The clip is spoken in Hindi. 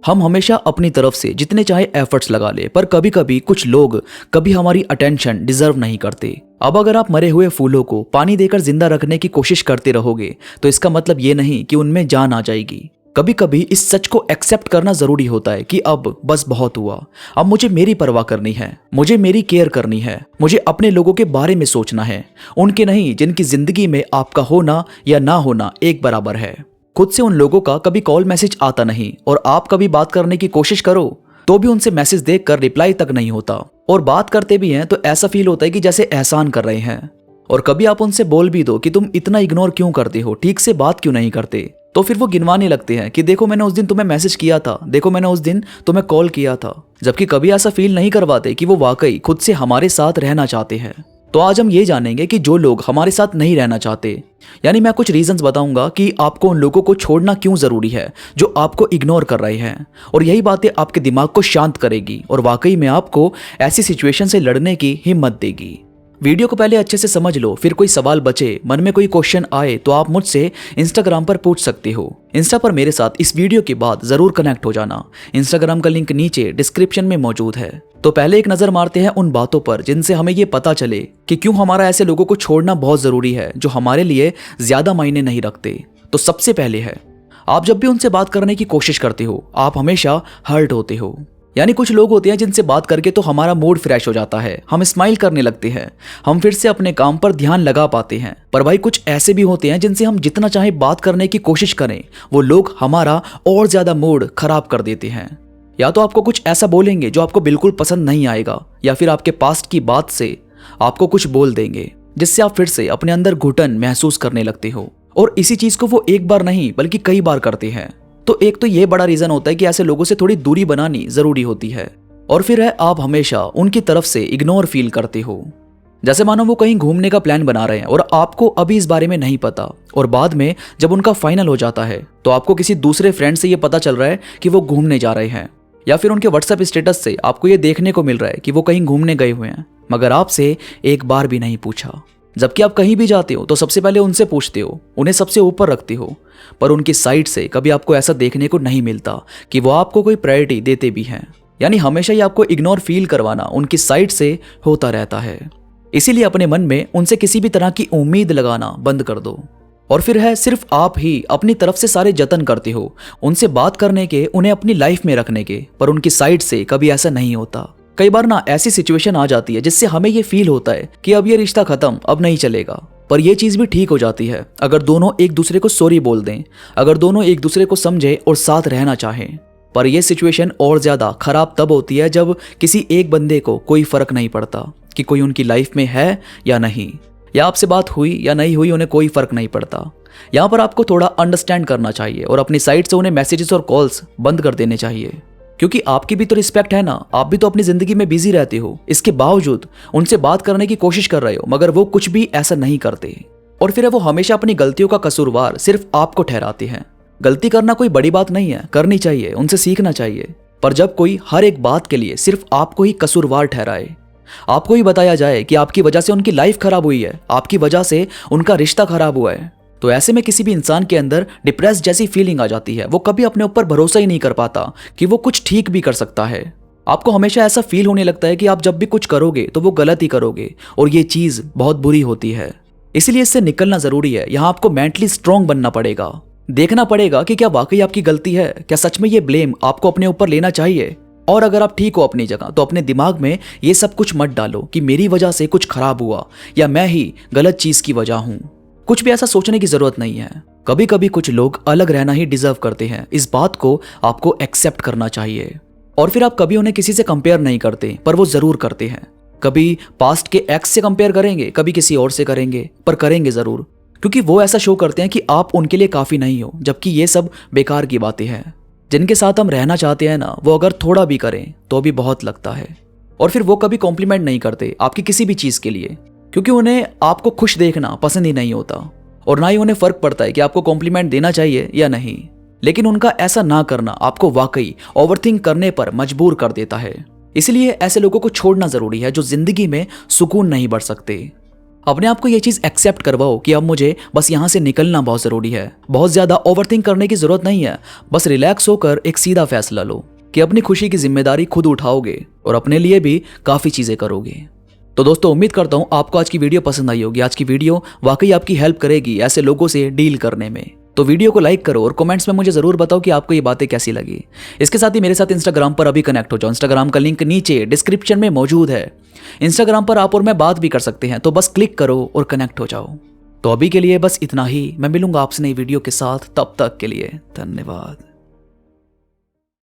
हम हमेशा अपनी तरफ से जितने चाहे एफर्ट्स लगा ले, पर कभी कभी कुछ लोग कभी हमारी अटेंशन डिजर्व नहीं करते। अब अगर आप मरे हुए फूलों को पानी देकर जिंदा रखने की कोशिश करते रहोगे तो इसका मतलब ये नहीं कि उनमें जान आ जाएगी। कभी कभी इस सच को एक्सेप्ट करना जरूरी होता है कि अब बस बहुत हुआ, अब मुझे मेरी परवाह करनी है, मुझे मेरी केयर करनी है, मुझे अपने लोगों के बारे में सोचना है, उनके नहीं जिनकी जिंदगी में आपका होना या ना होना एक बराबर है। खुद से उन लोगों का कभी कॉल मैसेज आता नहीं और आप कभी बात करने की कोशिश करो तो भी उनसे मैसेज देखकर रिप्लाई तक नहीं होता, और बात करते भी हैं तो ऐसा फील होता है कि जैसे एहसान कर रहे हैं। और कभी आप उनसे बोल भी दो कि तुम इतना इग्नोर क्यों करते हो, ठीक से बात क्यों नहीं करते, तो फिर वो गिनवाने लगते हैं कि देखो मैंने उस दिन तुम्हें मैसेज किया था, देखो मैंने उस दिन तुम्हें कॉल किया था, जबकि कभी ऐसा फील नहीं करवाते कि वो वाकई खुद से हमारे साथ रहना चाहते हैं। तो आज हम ये जानेंगे कि जो लोग हमारे साथ नहीं रहना चाहते, यानी मैं कुछ रीजंस बताऊंगा कि आपको उन लोगों को छोड़ना क्यों जरूरी है जो आपको इग्नोर कर रहे हैं, और यही बातें आपके दिमाग को शांत करेगी और वाकई में आपको ऐसी सिचुएशन से लड़ने की हिम्मत देगी। वीडियो को पहले अच्छे से समझ लो, फिर कोई सवाल बचे, मन में कोई क्वेश्चन आए तो आप मुझसे इंस्टाग्राम पर पूछ सकते हो। इंस्टा पर मेरे साथ इस वीडियो के बाद जरूर कनेक्ट हो जाना। इंस्टाग्राम का लिंक नीचे डिस्क्रिप्शन में मौजूद है। तो पहले एक नजर मारते हैं उन बातों पर जिनसे हमें ये पता चले कि क्यों हमारा ऐसे लोगों को छोड़ना बहुत जरूरी है जो हमारे लिए ज्यादा मायने नहीं रखते। तो सबसे पहले है, आप जब भी उनसे बात करने की कोशिश करते हो आप हमेशा हर्ट होते हो। यानी कुछ लोग होते हैं जिनसे बात करके तो हमारा मूड फ्रेश हो जाता है, हम स्माइल करने लगते हैं, हम फिर से अपने काम पर ध्यान लगा पाते हैं। पर भाई कुछ ऐसे भी होते हैं जिनसे हम जितना चाहे बात करने की कोशिश करें वो लोग हमारा और ज्यादा मूड खराब कर देते हैं। या तो आपको कुछ ऐसा बोलेंगे जो आपको बिल्कुल पसंद नहीं आएगा, या फिर आपके पास्ट की बात से आपको कुछ बोल देंगे जिससे आप फिर से अपने अंदर घुटन महसूस करने लगते हो, और इसी चीज को वो एक बार नहीं बल्कि कई बार करते हैं। तो एक तो ये बड़ा रीजन होता है कि ऐसे लोगों से थोड़ी दूरी बनानी जरूरी होती है। और फिर है, आप हमेशा उनकी तरफ से इग्नोर फील करते हो। जैसे मानो वो कहीं घूमने का प्लान बना रहे हैं और आपको अभी इस बारे में नहीं पता, और बाद में जब उनका फाइनल हो जाता है तो आपको किसी दूसरे फ्रेंड से ये पता चल रहा है कि वो घूमने जा रहे हैं, या फिर उनके व्हाट्सएप स्टेटस से आपको ये देखने को मिल रहा है कि वो कहीं घूमने गए हुए हैं, मगर आपसे एक बार भी नहीं पूछा। जबकि आप कहीं भी जाते हो तो सबसे पहले उनसे पूछते हो, उन्हें सबसे ऊपर रखते हो, पर उनकी साइड से कभी आपको ऐसा देखने को नहीं मिलता कि वो आपको कोई प्रायोरिटी देते भी हैं। यानी हमेशा ही आपको इग्नोर फील करवाना उनकी साइड से होता रहता है। इसीलिए अपने मन में उनसे किसी भी तरह की उम्मीद लगाना बंद कर दो। और फिर है, सिर्फ आप ही अपनी तरफ से सारे जतन करते हो उनसे बात करने के, उन्हें अपनी लाइफ में रखने के, पर उनकी साइड से कभी ऐसा नहीं होता। कई बार ना ऐसी सिचुएशन आ जाती है जिससे हमें ये फील होता है कि अब ये रिश्ता खत्म, अब नहीं चलेगा, पर यह चीज भी ठीक हो जाती है अगर दोनों एक दूसरे को सॉरी बोल दें, अगर दोनों एक दूसरे को समझे और साथ रहना चाहें। पर यह सिचुएशन और ज्यादा खराब तब होती है जब किसी एक बंदे को कोई फर्क नहीं पड़ता कि कोई उनकी लाइफ में है या नहीं, या आपसे बात हुई या नहीं हुई उन्हें कोई फर्क नहीं पड़ता। यहाँ पर आपको थोड़ा अंडरस्टैंड करना चाहिए और अपनी साइड से उन्हें मैसेजेस और कॉल्स बंद कर देने चाहिए, क्योंकि आपकी भी तो रिस्पेक्ट है ना, आप भी तो अपनी जिंदगी में बिजी रहते हो। इसके बावजूद उनसे बात करने की कोशिश कर रहे हो मगर वो कुछ भी ऐसा नहीं करते, और फिर वो हमेशा अपनी गलतियों का कसूरवार सिर्फ आपको ठहराते हैं। गलती करना कोई बड़ी बात नहीं है, करनी चाहिए, उनसे सीखना चाहिए, पर जब कोई हर एक बात के लिए सिर्फ आपको ही कसूरवार ठहराए, आपको ही बताया जाए कि आपकी वजह से उनकी लाइफ खराब हुई है, आपकी वजह से उनका रिश्ता खराब हुआ है, तो ऐसे में किसी भी इंसान के अंदर डिप्रेस जैसी फीलिंग आ जाती है। वो कभी अपने ऊपर भरोसा ही नहीं कर पाता कि वो कुछ ठीक भी कर सकता है। आपको हमेशा ऐसा फील होने लगता है कि आप जब भी कुछ करोगे तो वो गलत ही करोगे, और ये चीज बहुत बुरी होती है। इसलिए इससे निकलना जरूरी है। यहाँ आपको मेंटली स्ट्रांग बनना पड़ेगा, देखना पड़ेगा कि क्या वाकई आपकी गलती है, क्या सच में ये ब्लेम आपको अपने ऊपर लेना चाहिए। और अगर आप ठीक हो अपनी जगह तो अपने दिमाग में ये सब कुछ मत डालो कि मेरी वजह से कुछ खराब हुआ या मैं ही गलत चीज की वजह हूं। कुछ भी ऐसा सोचने की जरूरत नहीं है। कभी कभी कुछ लोग अलग रहना ही डिजर्व करते हैं, इस बात को आपको एक्सेप्ट करना चाहिए। और फिर आप कभी उन्हें किसी से कंपेयर नहीं करते, पर वो जरूर करते हैं। कभी पास्ट के एक्स से कंपेयर करेंगे, कभी किसी और से करेंगे, पर करेंगे जरूर, क्योंकि वो ऐसा शो करते हैं कि आप उनके लिए काफी नहीं हो, जबकि ये सब बेकार की बातें हैं। जिनके साथ हम रहना चाहते हैं ना, वो अगर थोड़ा भी करें तो भी बहुत लगता है। और फिर वो कभी कॉम्प्लीमेंट नहीं करते आपकी किसी भी चीज के लिए, क्योंकि उन्हें आपको खुश देखना पसंद ही नहीं होता, और ना ही उन्हें फर्क पड़ता है कि आपको कॉम्प्लीमेंट देना चाहिए या नहीं। लेकिन उनका ऐसा ना करना आपको वाकई ओवरथिंक करने पर मजबूर कर देता है। इसलिए ऐसे लोगों को छोड़ना जरूरी है जो जिंदगी में सुकून नहीं बढ़ सकते। अपने आप को ये चीज़ एक्सेप्ट करवाओ कि अब मुझे बस यहाँ से निकलना बहुत ज़रूरी है। बहुत ज़्यादा ओवरथिंक करने की ज़रूरत नहीं है। बस रिलैक्स होकर एक सीधा फैसला लो कि अपनी खुशी की जिम्मेदारी खुद उठाओगे और अपने लिए भी काफ़ी चीज़ें करोगे। तो दोस्तों, उम्मीद करता हूँ आपको आज की वीडियो पसंद आई होगी। आज की वीडियो वाकई आपकी हेल्प करेगी ऐसे लोगों से डील करने में। तो वीडियो को लाइक करो और कमेंट्स में मुझे ज़रूर बताओ कि आपको ये बातें कैसी लगी। इसके साथ ही मेरे साथ इंस्टाग्राम पर अभी कनेक्ट हो जाओ। इंस्टाग्राम का लिंक नीचे डिस्क्रिप्शन में मौजूद है। इंस्टाग्राम पर आप और मैं बात भी कर सकते हैं, तो बस क्लिक करो और कनेक्ट हो जाओ। तो अभी के लिए बस इतना ही। मैं मिलूंगा आपसे नई वीडियो के साथ। तब तक के लिए धन्यवाद।